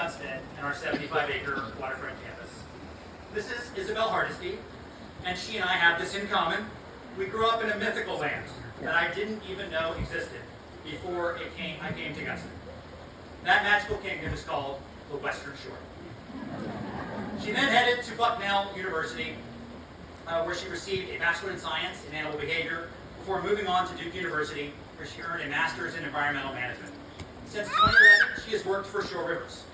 Gunston and our 75-acre waterfront campus. This is Isabel Hardesty, and she and I have this in common. We grew up in a mythical land that I didn't even know existed before I came to Gunston. That magical kingdom is called the Western Shore. She then headed to Bucknell University, where she received a Bachelor in Science in Animal Behavior before moving on to Duke University, where she earned a Master's in Environmental Management. Since 2011, she has worked for Shore Rivers.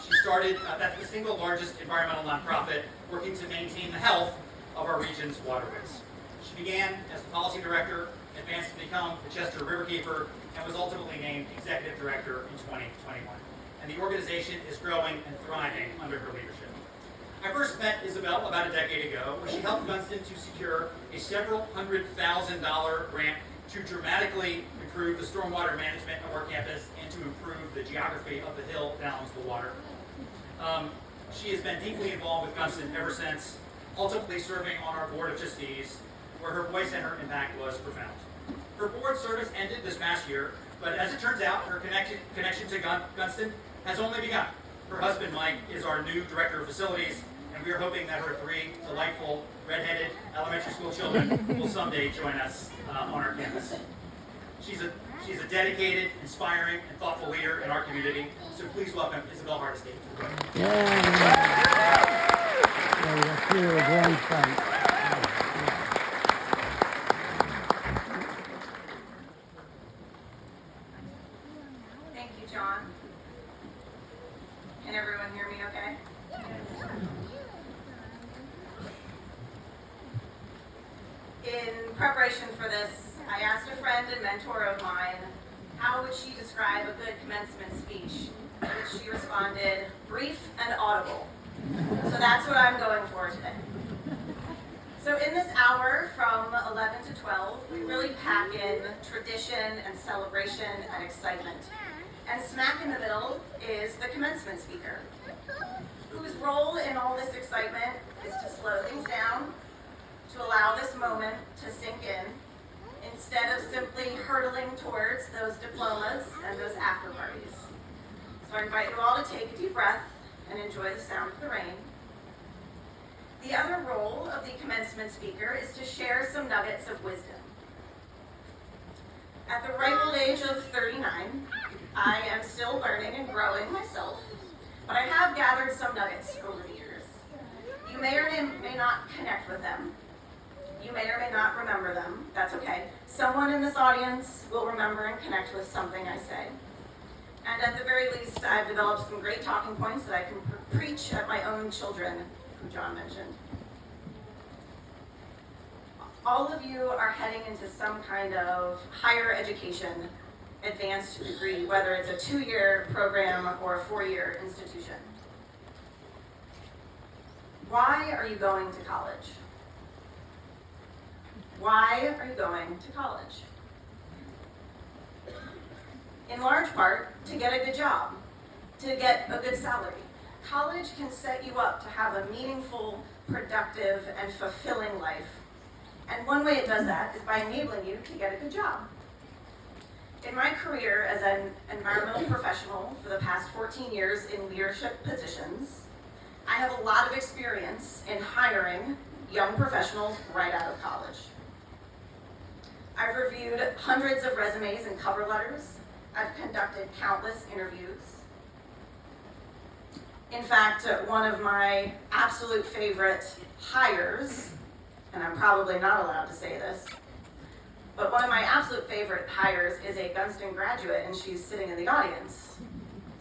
She started, that's the single largest environmental nonprofit working to maintain the health of our region's waterways. She began as the policy director, advanced to become the Chester Riverkeeper, and was ultimately named executive director in 2021. And the organization is growing and thriving under her leadership. I first met Isabel about a decade ago when she helped Gunston to secure a several $100,000 grant to dramatically improve the stormwater management of our campus and to improve the geography of the hill balance the water. She has been deeply involved with Gunston ever since, ultimately serving on our board of trustees, where her voice and her impact was profound. Her board service ended this past year, but as it turns out, her connection to Gunston has only begun. Her husband, Mike, is our new director of facilities, and we are hoping that her 3 delightful, redheaded elementary school children will someday join us on our campus. She's a dedicated, inspiring, and thoughtful leader in our community, so please welcome Isabel Hardesty. Thank you, John. Can everyone hear me okay? In preparation for this, I asked a friend and mentor of mine, how would she describe a good commencement speech? To which she responded, brief and audible. So that's what I'm going for today. So in this hour from 11 to 12, we really pack in tradition and celebration and excitement. And smack in the middle is the commencement speaker, whose role in all this excitement is to slow things down, to allow this moment to sink in, instead of simply hurtling towards those diplomas and those after parties. So I invite you all to take a deep breath and enjoy the sound of the rain. The other role of the commencement speaker is to share some nuggets of wisdom. At the ripe old age of 39, I am still learning and growing myself, but I have gathered some nuggets over the years. You may or may not connect with them. You may or may not remember them. That's okay. Someone in this audience will remember and connect with something I say. And at the very least, I've developed some great talking points that I can preach at my own children, who John mentioned. All of you are heading into some kind of higher education advanced degree, whether it's a 2-year program or a 4-year institution. Why are you going to college? Why are you going to college? In large part, to get a good job, to get a good salary. College can set you up to have a meaningful, productive, and fulfilling life. And one way it does that is by enabling you to get a good job. In my career as an environmental professional for the past 14 years in leadership positions, I have a lot of experience in hiring young professionals right out of college. I've reviewed hundreds of resumes and cover letters. I've conducted countless interviews. In fact, one of my absolute favorite hires, and I'm probably not allowed to say this, but one of my absolute favorite hires is a Gunston graduate, and she's sitting in the audience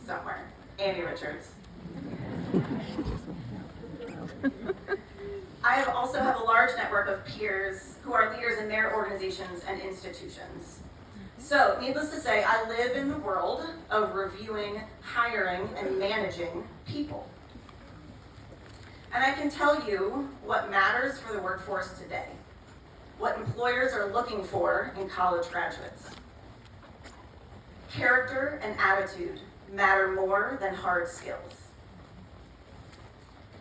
somewhere, Annie Richards. I also have a large network of peers who are leaders in their organizations and institutions. So, needless to say, I live in the world of reviewing, hiring, and managing people. And I can tell you what matters for the workforce today, what employers are looking for in college graduates. Character and attitude matter more than hard skills.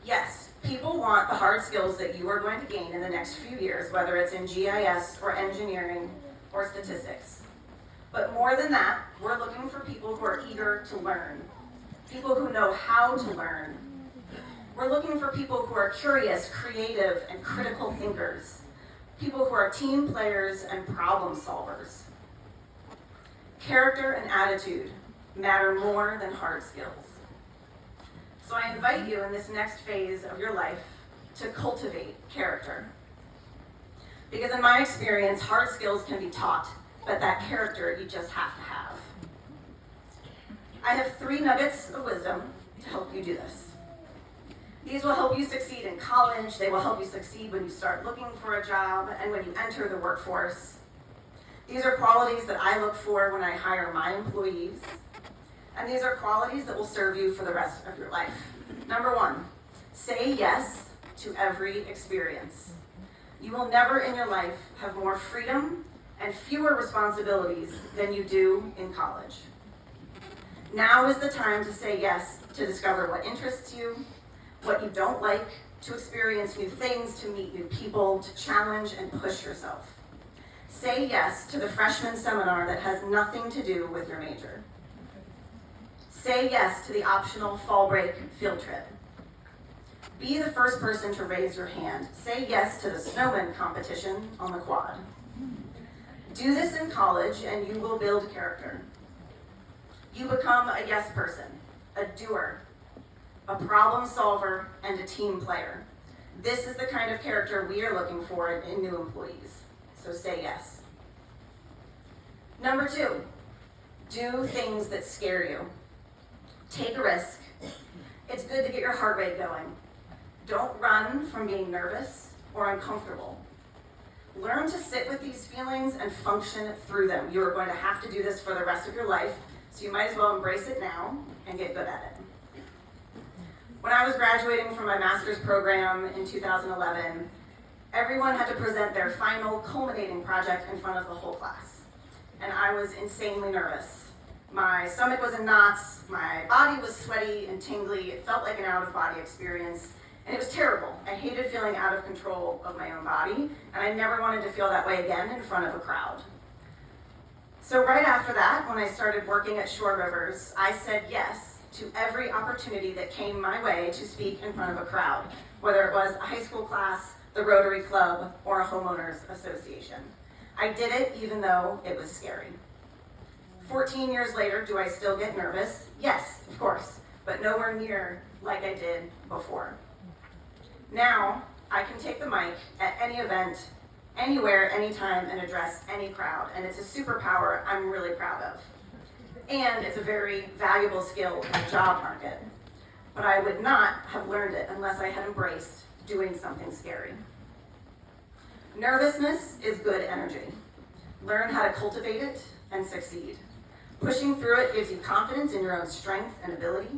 Yes, people want the hard skills that you are going to gain in the next few years, whether it's in GIS or engineering or statistics. But more than that, we're looking for people who are eager to learn, people who who know how to learn. We're looking for people who are curious, creative, and critical thinkers. People who are team players and problem solvers. Character and attitude matter more than hard skills. So I invite you in this next phase of your life to cultivate character. Because in my experience, hard skills can be taught, but that character you just have to have. I have 3 nuggets of wisdom to help you do this. These will help you succeed in college, they will help you succeed when you start looking for a job, and when you enter the workforce. These are qualities that I look for when I hire my employees, and these are qualities that will serve you for the rest of your life. Number 1, say yes to every experience. You will never in your life have more freedom and fewer responsibilities than you do in college. Now is the time to say yes to discover what interests you, what you don't like, to experience new things, to meet new people, to challenge and push yourself. Say yes to the freshman seminar that has nothing to do with your major. Say yes to the optional fall break field trip. Be the first person to raise your hand. Say yes to the snowman competition on the quad. Do this in college and you will build character. You become a yes person, a doer, a problem solver, and a team player. This is the kind of character we are looking for in new employees. So say yes. Number 2, do things that scare you. Take a risk. It's good to get your heart rate going. Don't run from being nervous or uncomfortable. Learn to sit with these feelings and function through them. You are going to have to do this for the rest of your life, so you might as well embrace it now and get good at it. When I was graduating from my master's program in 2011, everyone had to present their final culminating project in front of the whole class. And I was insanely nervous. My stomach was in knots, my body was sweaty and tingly, it felt like an out-of-body experience, and it was terrible. I hated feeling out of control of my own body, and I never wanted to feel that way again in front of a crowd. So right after that, when I started working at Shore Rivers, I said yes to every opportunity that came my way to speak in front of a crowd, whether it was a high school class, the Rotary Club, or a homeowners association. I did it even though it was scary. 14 years later, do I still get nervous? Yes, of course, but nowhere near like I did before. Now, I can take the mic at any event, anywhere, anytime, and address any crowd, and it's a superpower I'm really proud of. And it's a very valuable skill in the job market. But I would not have learned it unless I had embraced doing something scary. Nervousness is good energy. Learn how to cultivate it and succeed. Pushing through it gives you confidence in your own strength and ability.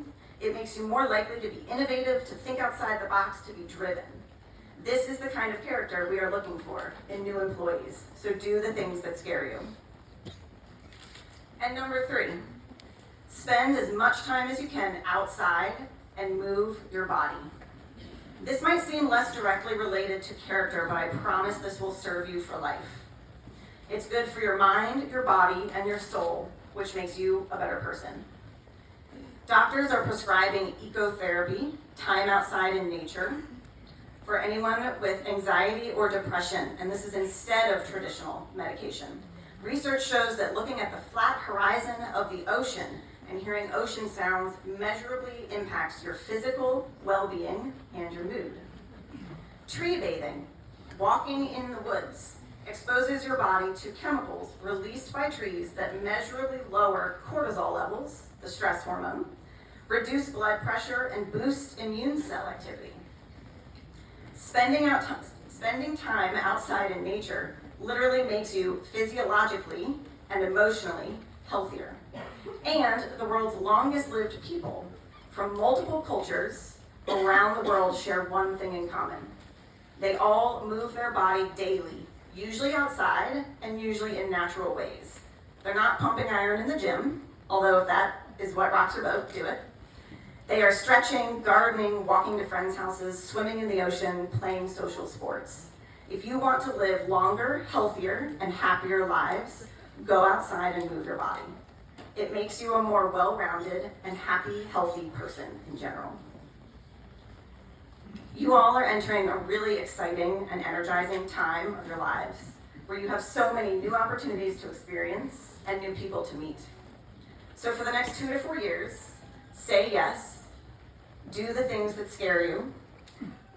It makes you more likely to be innovative, to think outside the box, to be driven. This is the kind of character we are looking for in new employees. So do the things that scare you. And number 3, spend as much time as you can outside and move your body. This might seem less directly related to character, but I promise this will serve you for life. It's good for your mind, your body, and your soul, which makes you a better person. Doctors are prescribing ecotherapy, time outside in nature, for anyone with anxiety or depression, and this is instead of traditional medication. Research shows that looking at the flat horizon of the ocean and hearing ocean sounds measurably impacts your physical well-being and your mood. Tree bathing, walking in the woods, exposes your body to chemicals released by trees that measurably lower cortisol levels, the stress hormone, reduce blood pressure, and boost immune cell activity. Spending time outside in nature literally makes you physiologically and emotionally healthier. And the world's longest lived people from multiple cultures around the world share one thing in common. They all move their body daily, usually outside and usually in natural ways. They're not pumping iron in the gym, although if that is what rocks your boat, do it. They are stretching, gardening, walking to friends' houses, swimming in the ocean, playing social sports. If you want to live longer, healthier, and happier lives, go outside and move your body. It makes you a more well-rounded and happy, healthy person in general. You all are entering a really exciting and energizing time of your lives where you have so many new opportunities to experience and new people to meet. So for the next 2 to 4 years, say yes, do the things that scare you,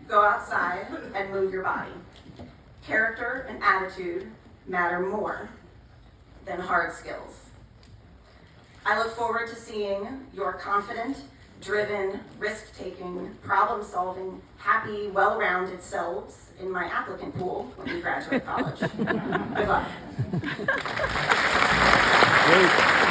go outside and move your body. Character and attitude matter more than hard skills. I look forward to seeing your confident, driven, risk-taking, problem-solving, happy, well-rounded selves in my applicant pool when you graduate college. Good luck. Great.